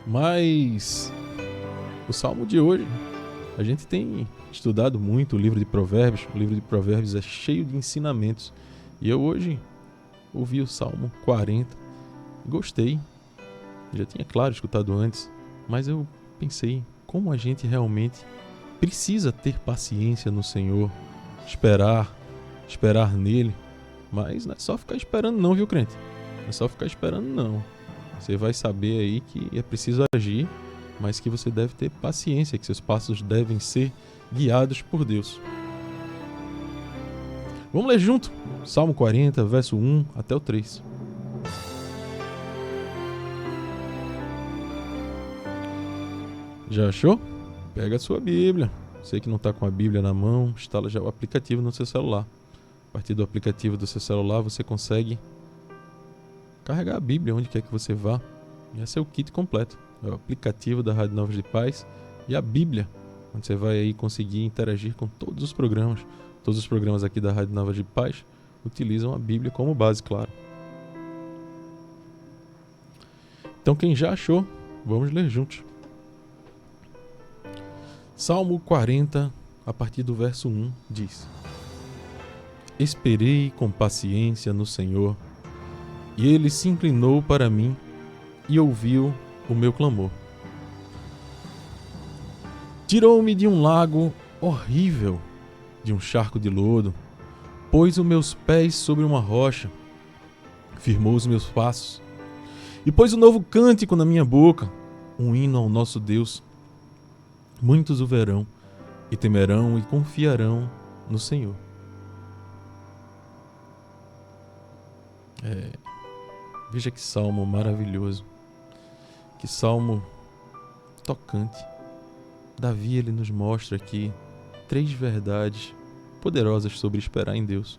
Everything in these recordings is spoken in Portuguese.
Mas o Salmo de hoje, a gente tem estudado muito o livro de Provérbios. O livro de Provérbios é cheio de ensinamentos. E eu hoje ouvi o Salmo 40. Gostei. Já tinha, claro, escutado antes. Mas eu pensei como a gente realmente precisa ter paciência no Senhor. Esperar nele. Mas não é só ficar esperando não, viu, crente? Não é só ficar esperando não. Você vai saber aí que é preciso agir, mas que você deve ter paciência, que seus passos devem ser guiados por Deus. Vamos ler junto? Salmo 40, verso 1 até o 3. Já achou? Pega a sua Bíblia. Você que não está com a Bíblia na mão, instala já o aplicativo no seu celular. A partir do aplicativo do seu celular, você consegue carregar a Bíblia onde quer que você vá. E esse é o kit completo. É o aplicativo da Rádio Novas de Paz e a Bíblia, onde você vai aí conseguir interagir com todos os programas. Todos os programas aqui da Rádio Novas de Paz utilizam a Bíblia como base, claro. Então quem já achou, vamos ler juntos. Salmo 40, a partir do verso 1, diz: Esperei com paciência no Senhor, e Ele se inclinou para mim e ouviu o meu clamor. Tirou-me de um lago horrível, de um charco de lodo, pôs os meus pés sobre uma rocha, firmou os meus passos, e pôs um novo cântico na minha boca, um hino ao nosso Deus. Muitos o verão, e temerão e confiarão no Senhor. Veja que salmo maravilhoso, que salmo tocante. Davi, ele nos mostra aqui 3 verdades poderosas sobre esperar em Deus.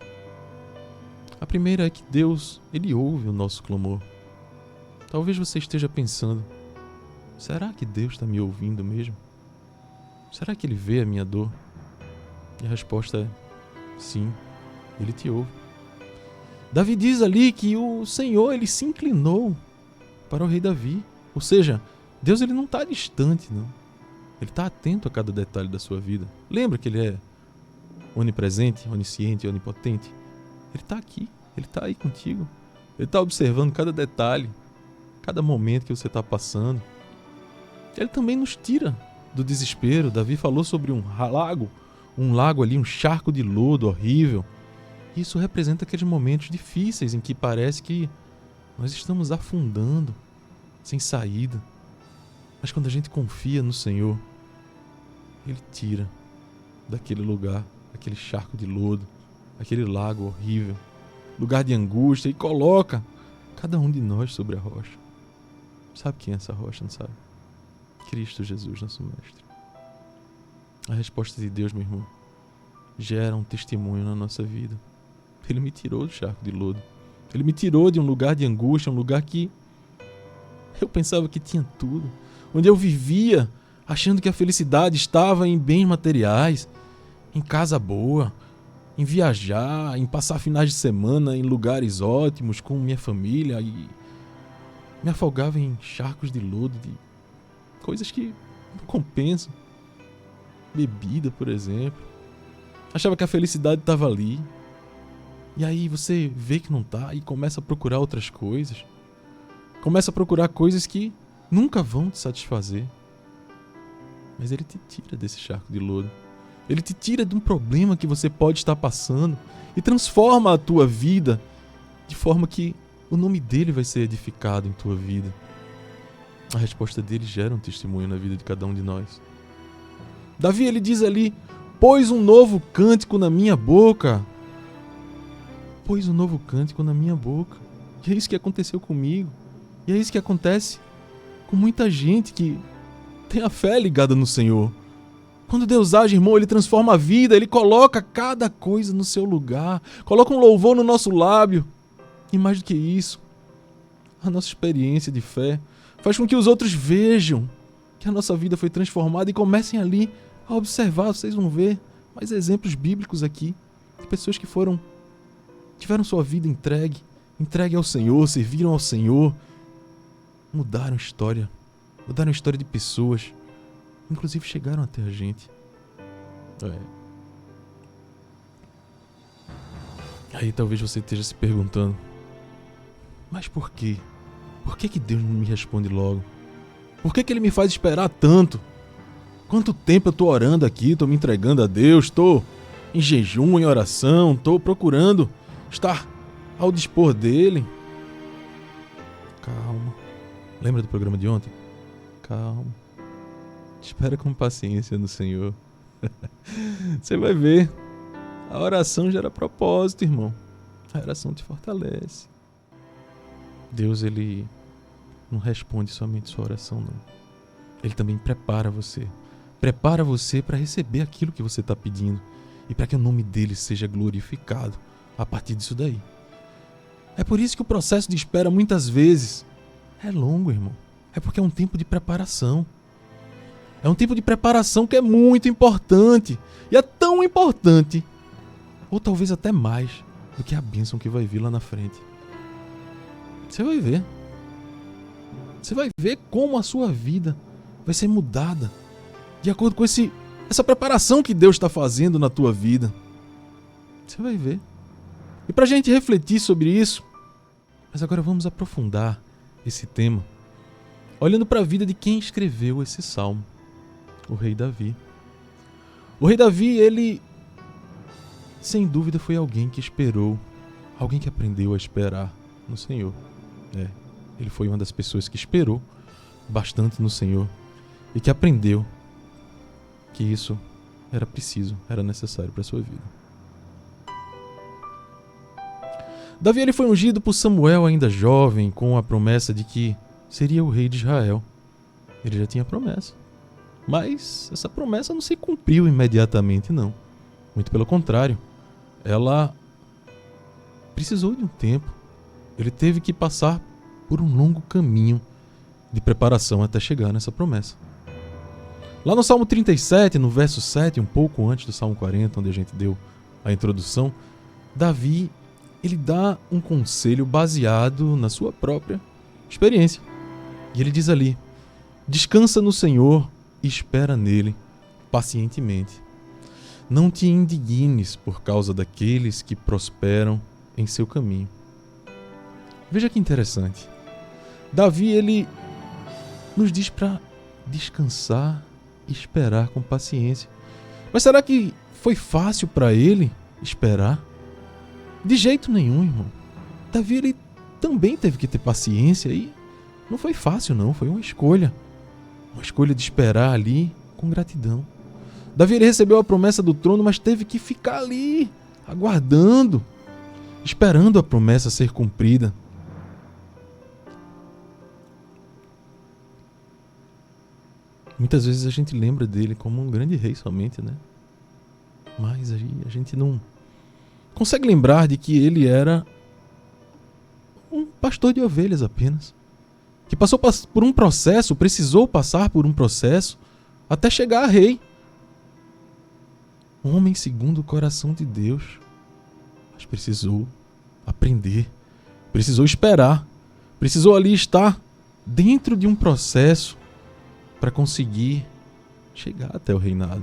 A primeira é que Deus, ele ouve o nosso clamor. Talvez você esteja pensando, será que Deus está me ouvindo mesmo? Será que Ele vê a minha dor? E a resposta é sim, Ele te ouve. Davi diz ali que o Senhor, ele se inclinou para o rei Davi. Ou seja, Deus, ele não está distante, não. Ele está atento a cada detalhe da sua vida. Lembra que Ele é onipresente, onisciente e onipotente? Ele está aqui, Ele está aí contigo. Ele está observando cada detalhe, cada momento que você está passando. Ele também nos tira do desespero. Davi falou sobre um lago ali, um charco de lodo horrível. Isso representa aqueles momentos difíceis em que parece que nós estamos afundando, sem saída. Mas quando a gente confia no Senhor, Ele tira daquele lugar, aquele charco de lodo, aquele lago horrível, lugar de angústia, e coloca cada um de nós sobre a rocha. Sabe quem é essa rocha, não sabe? Cristo Jesus, nosso Mestre. A resposta de Deus, meu irmão, gera um testemunho na nossa vida. Ele me tirou do charco de lodo. Ele me tirou de um lugar de angústia, um lugar que eu pensava que tinha tudo. Onde eu vivia achando que a felicidade estava em bens materiais, em casa boa, em viajar, em passar finais de semana em lugares ótimos com minha família, e me afogava em charcos de lodo, de coisas que não compensam. Bebida, por exemplo. Achava que a felicidade estava ali. E aí você vê que não está e começa a procurar outras coisas. Começa a procurar coisas que nunca vão te satisfazer. Mas Ele te tira desse charco de lodo. Ele te tira de um problema que você pode estar passando e transforma a tua vida de forma que o nome dEle vai ser edificado em tua vida. A resposta dele gera um testemunho na vida de cada um de nós. Davi, ele diz ali, pôs um novo cântico na minha boca. Pôs um novo cântico na minha boca. E é isso que aconteceu comigo. E é isso que acontece com muita gente que tem a fé ligada no Senhor. Quando Deus age, irmão, Ele transforma a vida, Ele coloca cada coisa no seu lugar, coloca um louvor no nosso lábio. E mais do que isso, a nossa experiência de fé faz com que os outros vejam que a nossa vida foi transformada e comecem ali a observar. Vocês vão ver mais exemplos bíblicos aqui, de pessoas que tiveram sua vida entregue ao Senhor, serviram ao Senhor, mudaram a história mudaram a história de pessoas, inclusive chegaram até a gente. Aí talvez você esteja se perguntando, mas por quê? Por que Deus não me responde logo? Por que Ele me faz esperar tanto? Quanto tempo eu estou orando aqui, estou me entregando a Deus, estou em jejum, em oração, estou procurando estar ao dispor dEle. Calma. Lembra do programa de ontem? Calma. Espera com paciência no Senhor. Você vai ver. A oração gera propósito, irmão. A oração te fortalece. Deus, Ele não responde somente sua oração, não. Ele também prepara você. Prepara você para receber aquilo que você está pedindo. E para que o nome dEle seja glorificado a partir disso daí. É por isso que o processo de espera muitas vezes é longo, irmão. É porque é um tempo de preparação. É um tempo de preparação que é muito importante. E é tão importante, ou talvez até mais, do que a bênção que vai vir lá na frente. Você vai ver. Você vai ver como a sua vida vai ser mudada de acordo com essa preparação que Deus está fazendo na tua vida. Você vai ver. E para a gente refletir sobre isso, mas agora vamos aprofundar esse tema, olhando para a vida de quem escreveu esse salmo, o rei Davi. O rei Davi, ele, sem dúvida, foi alguém que esperou, alguém que aprendeu a esperar no Senhor. Ele foi uma das pessoas que esperou bastante no Senhor e que aprendeu que isso era preciso, era necessário para a sua vida. Davi, ele foi ungido por Samuel ainda jovem, com a promessa de que seria o rei de Israel. Ele já tinha promessa. Mas essa promessa não se cumpriu imediatamente, não. Muito pelo contrário. Ela precisou de um tempo. Ele teve que passar por um longo caminho de preparação até chegar nessa promessa. Lá no Salmo 37, no verso 7, um pouco antes do Salmo 40, onde a gente deu a introdução, Davi, ele dá um conselho baseado na sua própria experiência. E ele diz ali: descansa no Senhor e espera nele pacientemente. Não te indignes por causa daqueles que prosperam em seu caminho. Veja que interessante. Davi, ele nos diz para descansar e esperar com paciência. Mas será que foi fácil para ele esperar? De jeito nenhum, irmão. Davi, ele também teve que ter paciência e não foi fácil, não. Foi uma escolha. Uma escolha de esperar ali com gratidão. Davi, ele recebeu a promessa do trono, mas teve que ficar ali, aguardando, esperando a promessa ser cumprida. Muitas vezes a gente lembra dele como um grande rei somente, né? Mas aí a gente não consegue lembrar de que ele era um pastor de ovelhas apenas. Que passou por um processo, precisou passar por um processo até chegar a rei. Um homem segundo o coração de Deus. Mas precisou aprender, precisou esperar, precisou ali estar dentro de um processo para conseguir chegar até o reinado.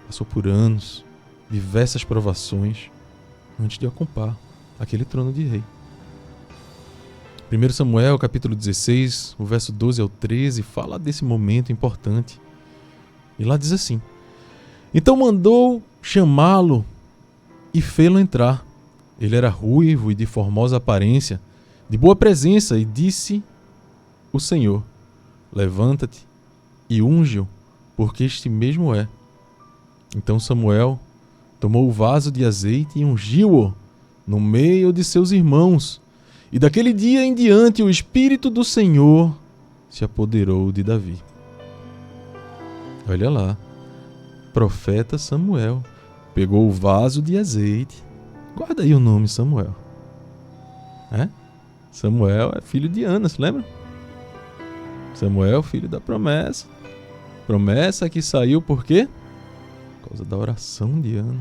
Passou por anos, diversas provações, antes de ocupar aquele trono de rei. 1 Samuel, capítulo 16, o verso 12 ao 13, fala desse momento importante. E lá diz assim: então mandou chamá-lo e fê-lo entrar. Ele era ruivo e de formosa aparência, de boa presença, e disse o Senhor: levanta-te e unge-o, porque este mesmo é. Então Samuel tomou o vaso de azeite e ungiu-o no meio de seus irmãos. E daquele dia em diante o Espírito do Senhor se apoderou de Davi. Olha lá, profeta Samuel pegou o vaso de azeite. Guarda aí o nome Samuel. Samuel é filho de Ana, se lembra? Samuel, filho da promessa. Promessa que saiu por quê? Por causa da oração de Ana.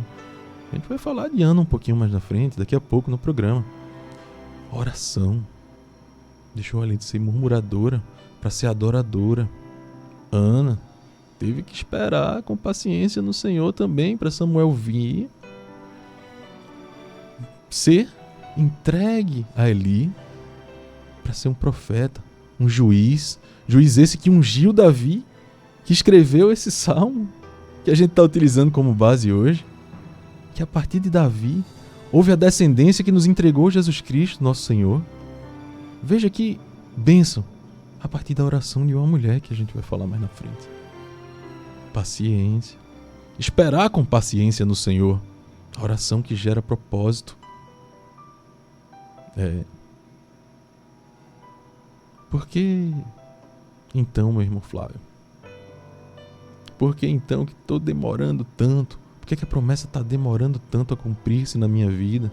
A gente vai falar de Ana um pouquinho mais na frente, daqui a pouco no programa. Oração. deixou ali de ser murmuradora para ser adoradora. Ana teve que esperar com paciência no Senhor também para Samuel vir, ser entregue a Eli para ser um profeta, um juiz esse que ungiu Davi, que escreveu esse salmo que a gente está utilizando como base hoje, que a partir de Davi houve a descendência que nos entregou Jesus Cristo, nosso Senhor. Veja que bênção a partir da oração de uma mulher que a gente vai falar mais na frente. Paciência. Esperar com paciência no Senhor. A oração que gera propósito. Por que então, meu irmão Flávio? Por que então que estou demorando tanto? Por que a promessa está demorando tanto a cumprir-se na minha vida?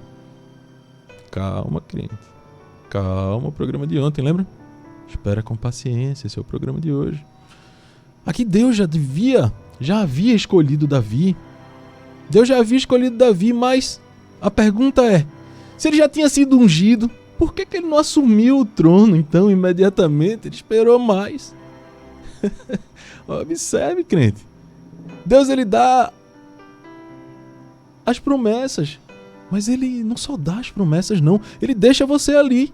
Calma, crente. Calma, o programa de ontem, lembra? Espera com paciência, esse é o programa de hoje. Aqui Deus já havia escolhido Davi. Deus já havia escolhido Davi, mas a pergunta é, se ele já tinha sido ungido, por que ele não assumiu o trono, então, imediatamente? Ele esperou mais. Observe, crente. Deus, ele dá as promessas, mas ele não só dá as promessas, não. Ele deixa você ali,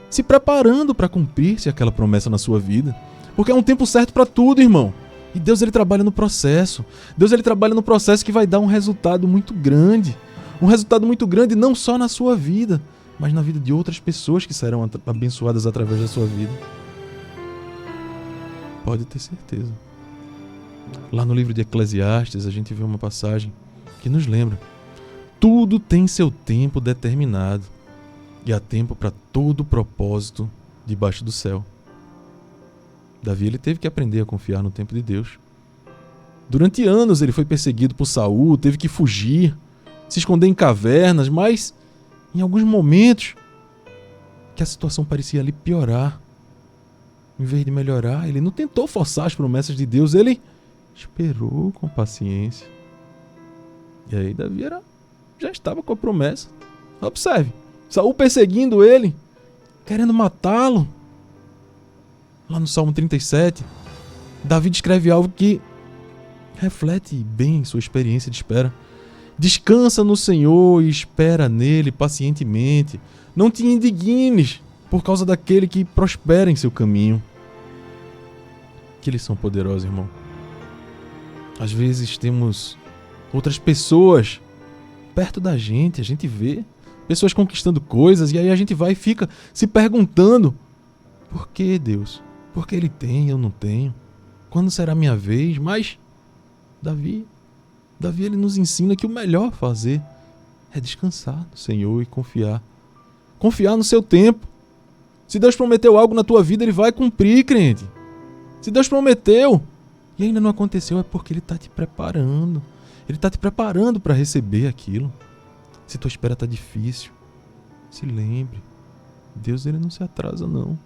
se preparando para cumprir-se aquela promessa na sua vida. Porque é um tempo certo para tudo, irmão. E Deus, ele trabalha no processo. Deus, ele trabalha no processo que vai dar um resultado muito grande. Um resultado muito grande não só na sua vida, mas na vida de outras pessoas que serão abençoadas através da sua vida. Pode ter certeza. Lá no livro de Eclesiastes, a gente vê uma passagem que nos lembra: tudo tem seu tempo determinado, e há tempo para todo propósito debaixo do céu. Davi, ele teve que aprender a confiar no tempo de Deus. Durante anos ele foi perseguido por Saul, teve que fugir, se esconder em cavernas, mas em alguns momentos que a situação parecia ali piorar, em vez de melhorar, ele não tentou forçar as promessas de Deus, ele esperou com paciência. E aí Davi já estava com a promessa. Observe, Saul perseguindo ele, querendo matá-lo. Lá no Salmo 37, Davi descreve algo que reflete bem sua experiência de espera. Descansa no Senhor e espera nele pacientemente. Não te indignes por causa daquele que prospera em seu caminho. Que eles são poderosos, irmão. Às vezes temos outras pessoas perto da gente, a gente vê pessoas conquistando coisas, e aí a gente vai e fica se perguntando: por que, Deus? Por que ele tem e eu não tenho? Quando será a minha vez? Mas Davi, ele nos ensina que o melhor a fazer é descansar no Senhor e confiar. Confiar no seu tempo. Se Deus prometeu algo na tua vida, ele vai cumprir, crente. Se Deus prometeu e ainda não aconteceu, é porque ele está te preparando. Ele está te preparando para receber aquilo. Se tua espera está difícil, se lembre, Deus, ele não se atrasa, não.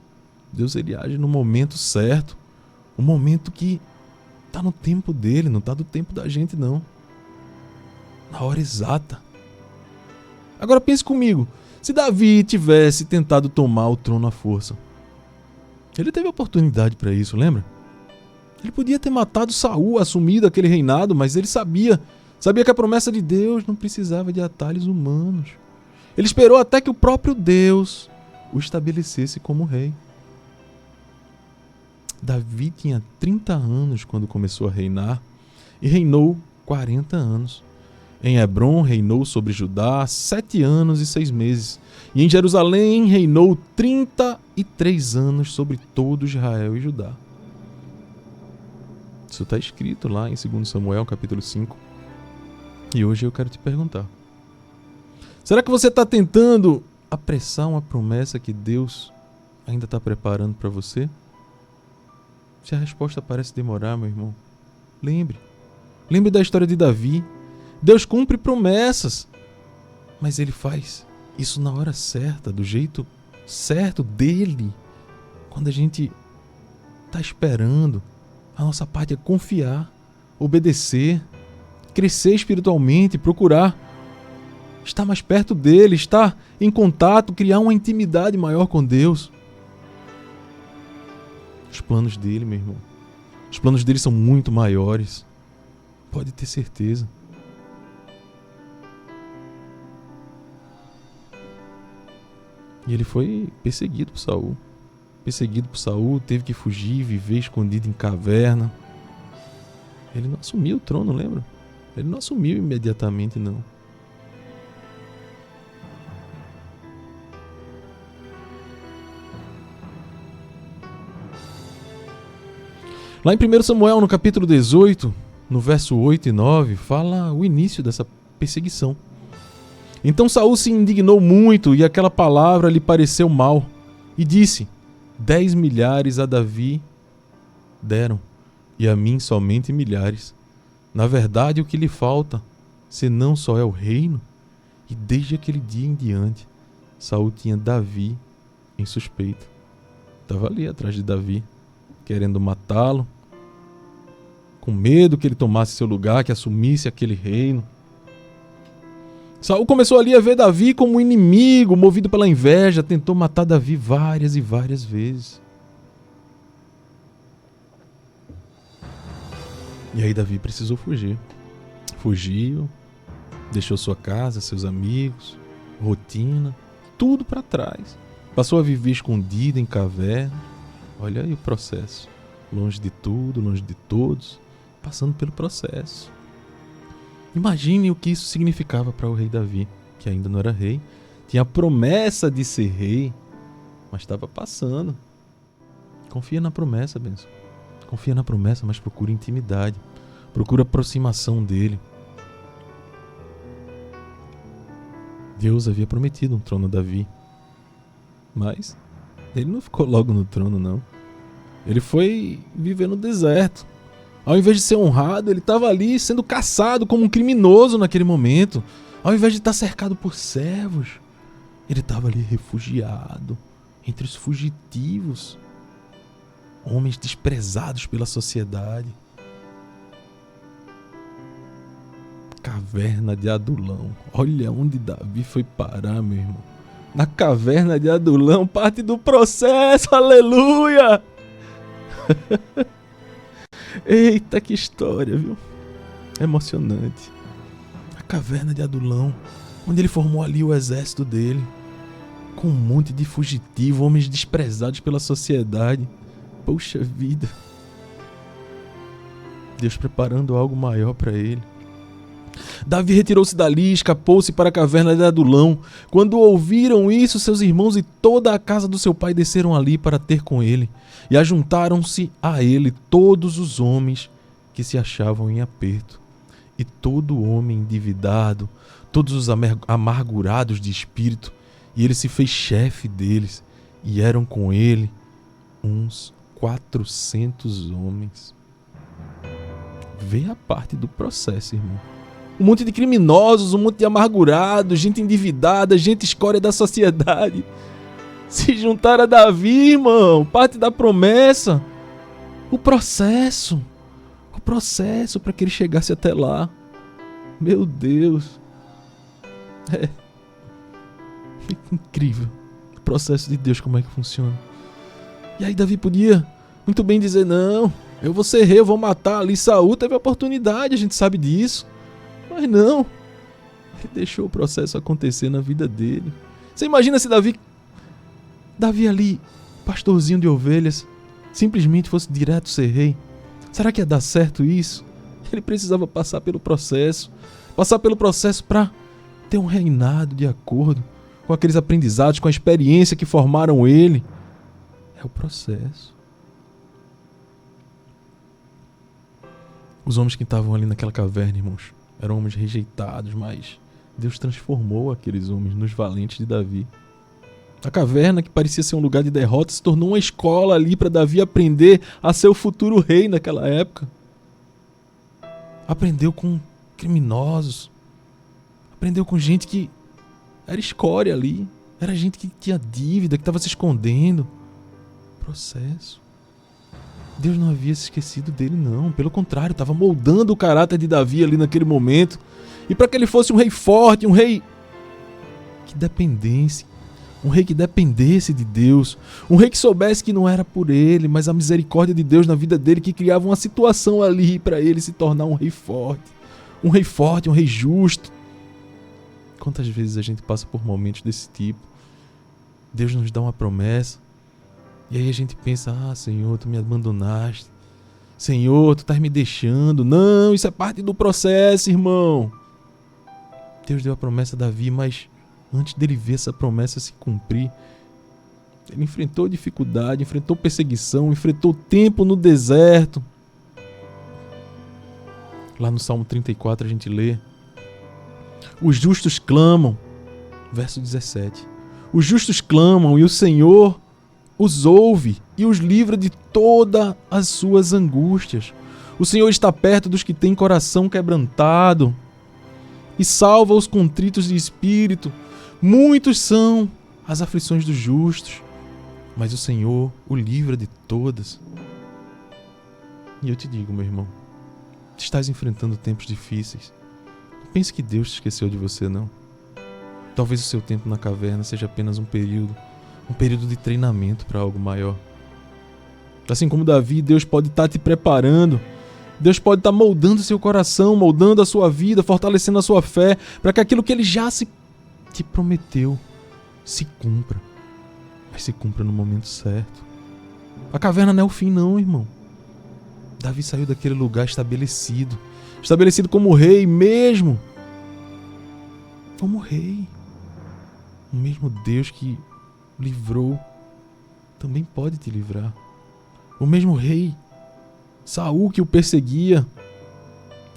Deus, ele age no momento certo. O momento que está no tempo dele, não está do tempo da gente, não. Na hora exata. Agora pense comigo. Se Davi tivesse tentado tomar o trono à força, ele teve oportunidade para isso, lembra? Ele podia ter matado Saul, assumido aquele reinado, mas ele sabia que a promessa de Deus não precisava de atalhos humanos. Ele esperou até que o próprio Deus o estabelecesse como rei. Davi tinha 30 anos quando começou a reinar e reinou 40 anos. Em Hebrom reinou sobre Judá 7 anos e 6 meses. E em Jerusalém reinou 33 anos sobre todo Israel e Judá. Isso está escrito lá em 2 Samuel, capítulo 5. E hoje eu quero te perguntar: será que você está tentando apressar uma promessa que Deus ainda está preparando para você? Se a resposta parece demorar, meu irmão, lembre da história de Davi. Deus cumpre promessas, mas ele faz isso na hora certa, do jeito certo dele. Quando a gente está esperando, a nossa parte é confiar, obedecer, crescer espiritualmente, procurar estar mais perto dele, estar em contato, criar uma intimidade maior com Deus. os planos dele, meu irmão. Os planos dele são muito maiores. Pode ter certeza. E ele foi perseguido por Saul. Perseguido por Saul, teve que fugir, viver escondido em caverna. Ele não assumiu o trono, lembra? Ele não assumiu imediatamente, não. Lá em 1 Samuel, no capítulo 18, no verso 8 e 9, fala o início dessa perseguição. Então Saul se indignou muito e aquela palavra lhe pareceu mal. E disse: 10 milhares a Davi deram, e a mim somente milhares. Na verdade, o que lhe falta, senão só é o reino? E desde aquele dia em diante, Saul tinha Davi em suspeita. Estava ali atrás de Davi, querendo matá-lo, com medo que ele tomasse seu lugar, que assumisse aquele reino. Saul começou ali a ver Davi como um inimigo, movido pela inveja, tentou matar Davi várias e várias vezes. E aí Davi precisou fugir. Fugiu, deixou sua casa, seus amigos, rotina, tudo para trás. Passou a viver escondido em caverna. Olha aí o processo. Longe de tudo, longe de todos, passando pelo processo. Imagine o que isso significava para o rei Davi, que ainda não era rei. Tinha a promessa de ser rei, mas estava passando. Confia na promessa, benção. Confia na promessa, mas procura intimidade. Procura aproximação dele. Deus havia prometido um trono a Davi. Mas ele não ficou logo no trono, não. Ele foi viver no deserto. Ao invés de ser honrado, ele estava ali sendo caçado como um criminoso naquele momento. Ao invés de estar cercado por servos, ele estava ali refugiado entre os fugitivos. Homens desprezados pela sociedade. Caverna de Adulão. Olha onde Davi foi parar, meu irmão. Na caverna de Adulão, parte do processo, aleluia! Eita, que história, viu? Emocionante. A caverna de Adulão, onde ele formou ali o exército dele, com um monte de fugitivo, homens desprezados pela sociedade. Poxa vida. Deus preparando algo maior para ele. Davi retirou-se dali e escapou-se para a caverna de Adulão. Quando ouviram isso, seus irmãos e toda a casa do seu pai desceram ali para ter com ele. E ajuntaram-se a ele todos os homens que se achavam em aperto. E todo homem endividado, todos os amargurados de espírito. E ele se fez chefe deles. E eram com ele uns 400 homens. Vê a parte do processo, irmão. Um monte de criminosos, um monte de amargurados, gente endividada, gente escória da sociedade. Se juntaram a Davi, irmão. Parte da promessa. O processo para que ele chegasse até lá. Meu Deus. É incrível. O processo de Deus, como é que funciona. E aí Davi podia muito bem dizer: não, eu vou ser rei, eu vou matar ali. Saul teve a oportunidade, a gente sabe disso. Mas não, ele deixou o processo acontecer na vida dele. Você imagina se Davi ali, pastorzinho de ovelhas, simplesmente fosse direto ser rei? Será que ia dar certo isso? Ele precisava passar pelo processo para ter um reinado de acordo com aqueles aprendizados, com a experiência que formaram ele. É o processo. Os homens que estavam ali naquela caverna, irmãos, eram homens rejeitados, mas Deus transformou aqueles homens nos valentes de Davi. A caverna, que parecia ser um lugar de derrota, se tornou uma escola ali para Davi aprender a ser o futuro rei naquela época. Aprendeu com criminosos. Aprendeu com gente que era escória ali. Era gente que tinha dívida, que estava se escondendo. Processo. Deus não havia se esquecido dele, não. Pelo contrário, estava moldando o caráter de Davi ali naquele momento. E para que ele fosse um rei forte, um rei que dependesse, Um rei que dependesse de Deus. Um rei que soubesse que não era por ele, mas a misericórdia de Deus na vida dele que criava uma situação ali para ele se tornar um rei forte. Um rei forte, um rei justo. Quantas vezes a gente passa por momentos desse tipo? Deus nos dá uma promessa. E aí a gente pensa, Senhor, tu me abandonaste. Senhor, tu estás me deixando. Não, isso é parte do processo, irmão. Deus deu a promessa a Davi, mas antes dele ver essa promessa se cumprir, ele enfrentou dificuldade, enfrentou perseguição, enfrentou tempo no deserto. Lá no Salmo 34 a gente lê: os justos clamam, verso 17. Os justos clamam e o Senhor os ouve e os livra de todas as suas angústias. O Senhor está perto dos que têm coração quebrantado e salva os contritos de espírito. Muitos são as aflições dos justos, mas o Senhor o livra de todas. E eu te digo, meu irmão, estás enfrentando tempos difíceis. Não pense que Deus te esqueceu de você, não. Talvez o seu tempo na caverna seja apenas um período de treinamento para algo maior. Assim como Davi, Deus pode estar te preparando. Deus pode estar moldando seu coração, moldando a sua vida, fortalecendo a sua fé, para que aquilo que Ele já te prometeu se cumpra. Mas se cumpra no momento certo. A caverna não é o fim, não, irmão. Davi saiu daquele lugar estabelecido como rei mesmo. Como rei. O mesmo Deus que livrou também pode te livrar. O mesmo rei Saul que o perseguia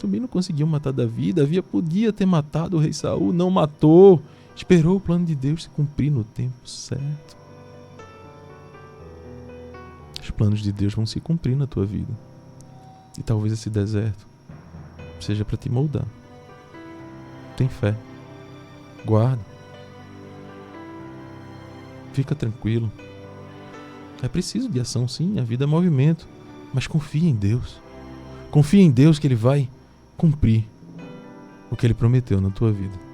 também não conseguiu matar Davi. Davi podia ter matado o rei Saul, não matou. Esperou o plano de Deus se cumprir no tempo certo. Os planos de Deus vão se cumprir na tua vida. E talvez esse deserto seja para te moldar. Tem fé. Guarda. Fica tranquilo. É preciso de ação, sim. A vida é movimento. Mas confia em Deus. Confia em Deus que Ele vai cumprir o que Ele prometeu na tua vida.